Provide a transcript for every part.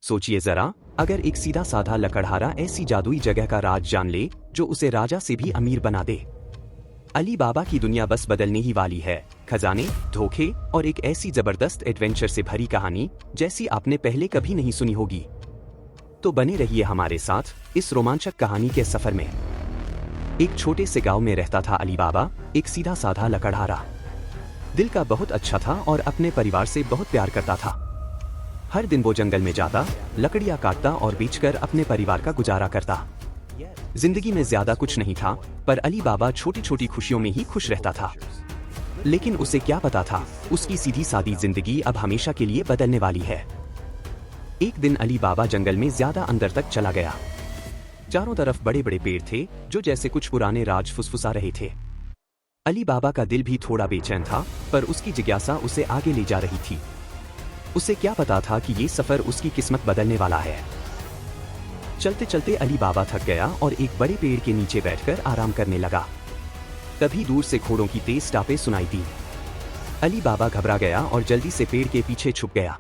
सोचिए जरा, अगर एक सीधा साधा लकड़हारा ऐसी जादुई जगह का राज जान ले जो उसे राजा से भी अमीर बना दे। अली बाबा की दुनिया बस बदलने ही वाली है। खजाने, धोखे और एक ऐसी जबरदस्त एडवेंचर से भरी कहानी जैसी आपने पहले कभी नहीं सुनी होगी। तो बने रहिए हमारे साथ इस रोमांचक कहानी के सफर में। एक छोटे से गांव में रहता था अली बाबा, एक सीधा साधा लकड़हारा। दिल का बहुत अच्छा था और अपने परिवार से बहुत प्यार करता था। हर दिन वो जंगल में जाता, लकड़ियां काटता और बेचकर अपने परिवार का गुजारा करता। जिंदगी में ज्यादा कुछ नहीं था, पर अली बाबा छोटी छोटी खुशियों में ही खुश रहता था। लेकिन उसे क्या पता था, उसकी सीधी सादी जिंदगी अब हमेशा के लिए बदलने वाली है। एक दिन अली बाबा जंगल में ज्यादा अंदर तक चला गया। चारों तरफ बड़े बड़े पेड़ थे जो जैसे कुछ पुराने राज फुसफुसा रहे थे। अली बाबा का दिल भी थोड़ा बेचैन था, पर उसकी जिज्ञासा उसे आगे ले जा रही थी। उसे क्या पता था कि ये सफर उसकी किस्मत बदलने वाला है। चलते चलते अली बाबा थक गया और एक बड़े पेड़ के नीचे बैठकर आराम करने लगा। तभी दूर से घोड़ों की तेज टापें सुनाई दी। अली बाबा घबरा गया और जल्दी से पेड़ के पीछे छुप गया।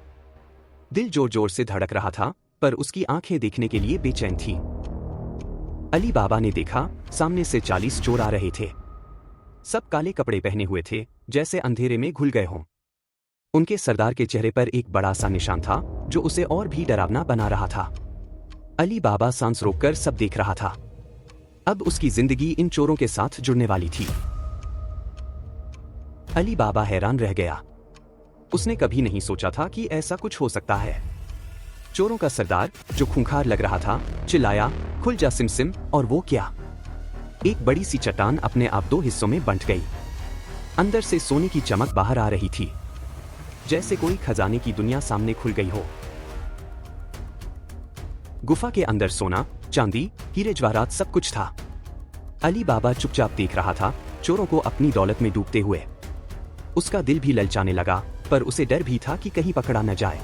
दिल जोर जोर से धड़क रहा था, पर उसकी आंखें देखने के लिए बेचैन थीं। अली बाबा ने देखा, सामने से 40 चोर आ रहे थे। सब काले कपड़े पहने हुए थे, जैसे अंधेरे में घुल गए हों। उनके सरदार के चेहरे पर एक बड़ा सा निशान था जो उसे और भी डरावना बना रहा था। अली बाबा सांस रोककर सब देख रहा था। अब उसकी जिंदगी इन चोरों के साथ जुड़ने वाली थी। अली बाबा हैरान रह गया। उसने कभी नहीं सोचा था कि ऐसा कुछ हो सकता है। चोरों का सरदार, जो खूंखार लग रहा था, चिल्लाया, खुल जा सिमसिम। और वो क्या, एक बड़ी सी चट्टान अपने आप 2 हिस्सों में बंट गई। अंदर से सोने की चमक बाहर आ रही थी, जैसे कोई खजाने की दुनिया सामने खुल गई हो। गुफा के अंदर सोना, चांदी, हीरे जवाहरात सब कुछ था। अली बाबा चुपचाप देख रहा था, चोरों को अपनी दौलत में डूबते हुए। उसका दिल भी ललचाने लगा, पर उसे डर भी था कि कहीं पकड़ा न जाए।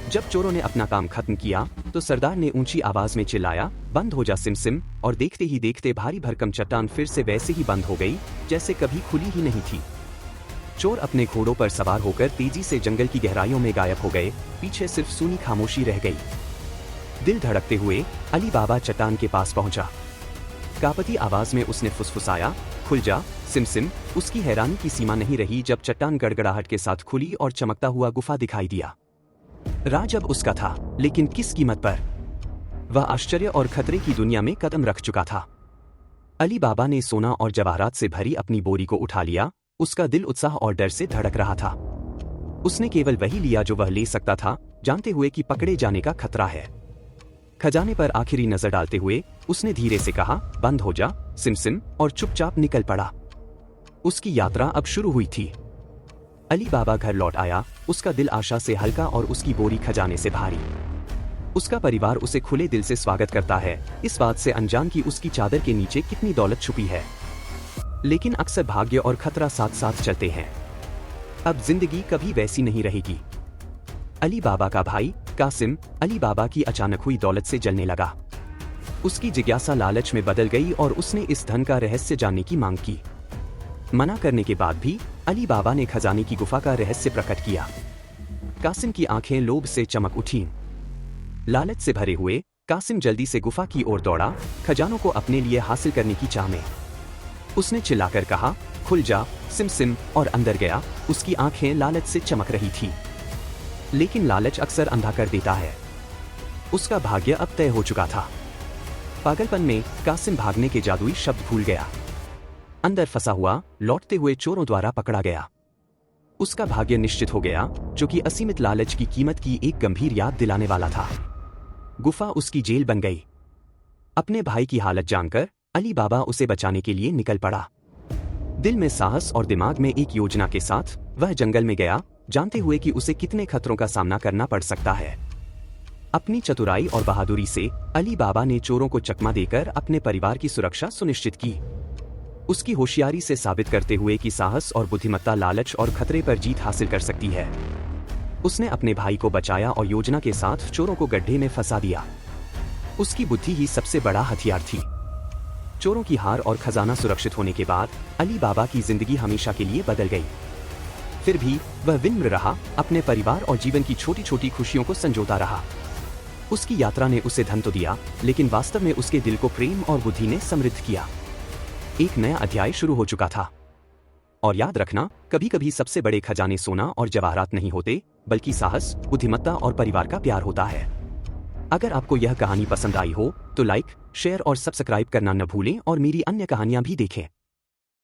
जब चोरों ने अपना काम खत्म किया तो सरदार ने ऊंची आवाज में चिल्लाया, बंद हो जा सिमसिम। और देखते ही देखते भारी भरकम चट्टान फिर से वैसे ही बंद हो गई जैसे कभी खुली ही नहीं थी। चोर अपने घोड़ों पर सवार होकर तेजी से जंगल की गहराइयों में गायब हो गए। पीछे सिर्फ सूनी खामोशी रह गई। दिल धड़कते हुए अली बाबा चट्टान के पास पहुंचा। कांपती आवाज में उसने फुसफुसाया, खुल जा सिमसिम। उसकी हैरानी की सीमा नहीं रही जब चट्टान गड़गड़ाहट के साथ खुली और चमकता हुआ गुफा दिखाई दिया। राज अब उसका था, लेकिन किस कीमत पर। वह आश्चर्य और खतरे की दुनिया में कदम रख चुका था। अली बाबा ने सोना और जवाहरात से भरी अपनी बोरी को उठा लिया। उसका दिल उत्साह और डर से धड़क रहा था। उसने केवल वही लिया जो वह ले सकता था, जानते हुए कि पकड़े जाने का खतरा है। खजाने पर आखिरी नजर डालते हुए उसने धीरे से कहा, बंद हो जा सिमसिम। और चुपचाप निकल पड़ा। उसकी यात्रा अब शुरू हुई थी। अली बाबा घर लौट आया। उसका दिल आशा से हल्का और उसकी बोरी खजाने से भारी। उसका परिवार उसे खुले दिल से स्वागत करता है, इस बात से अनजान कि उसकी चादर के नीचे कितनी दौलत छुपी है। लेकिन अक्सर भाग्य और खतरा साथ साथ चलते हैं। अब जिंदगी कभी वैसी नहीं रहेगी। अली बाबा का भाई कासिम, अली बाबा की अचानक हुई दौलत से जलने लगा। उसकी जिज्ञासा लालच में बदल गई और उसने इस धन का रहस्य जानने की मांग की। मना करने के बाद भी अली बाबा ने खजाने की गुफा का रहस्य प्रकट किया। कासिम की आंखें लोभ से चमक उठीं। लालच से भरे हुए कासिम जल्दी से गुफा की ओर दौड़ा, खजानों को अपने लिए हासिल करने की चाह में। उसने चिल्लाकर कहा, खुल जा सिमसिम। और अंदर गया। उसकी आंखें लालच से चमक रही थी। लेकिन लालच अक्सर अंधा कर देता है। उसका भाग्य अब तय हो चुका था। पागलपन में कासिम भागने के जादुई शब्द भूल गया। अंदर फंसा हुआ लौटते हुए चोरों द्वारा पकड़ा गया। उसका भाग्य निश्चित हो गया, जो कि असीमित लालच की कीमत की एक गंभीर याद दिलाने वाला था। गुफा उसकी जेल बन गई। अपने भाई की हालत जानकर अली बाबा उसे बचाने के लिए निकल पड़ा। दिल में साहस और दिमाग में एक योजना के साथ वह जंगल में गया, जानते हुए कि उसे कितने खतरों का सामना करना पड़ सकता है। अपनी चतुराई और बहादुरी से अली बाबा ने चोरों को चकमा देकर अपने परिवार की सुरक्षा सुनिश्चित की। उसकी होशियारी से साबित करते हुए कि साहस और बुद्धिमत्ता लालच और खतरे पर जीत हासिल कर सकती है। उसने अपने भाई को बचाया और योजना के साथ चोरों को गड्ढे में फंसा दिया। उसकी बुद्धि ही सबसे बड़ा हथियार थी। चोरों की हार और खजाना सुरक्षित होने के बाद अली बाबा की जिंदगी हमेशा के लिए बदल गई। फिर भी वह विनम्र रहा, अपने परिवार और जीवन की छोटी छोटी खुशियों को संजोता रहा। उसकी यात्रा ने उसे धन तो दिया, लेकिन वास्तव में उसके दिल को प्रेम और बुद्धि ने समृद्ध किया। एक नया अध्याय शुरू हो चुका था। और याद रखना, कभी कभी सबसे बड़े खजाने सोना और जवाहरात नहीं होते, बल्कि साहस, बुद्धिमत्ता और परिवार का प्यार होता है। अगर आपको यह कहानी पसंद आई हो तो लाइक, शेयर और सब्सक्राइब करना न भूलें और मेरी अन्य कहानियां भी देखें।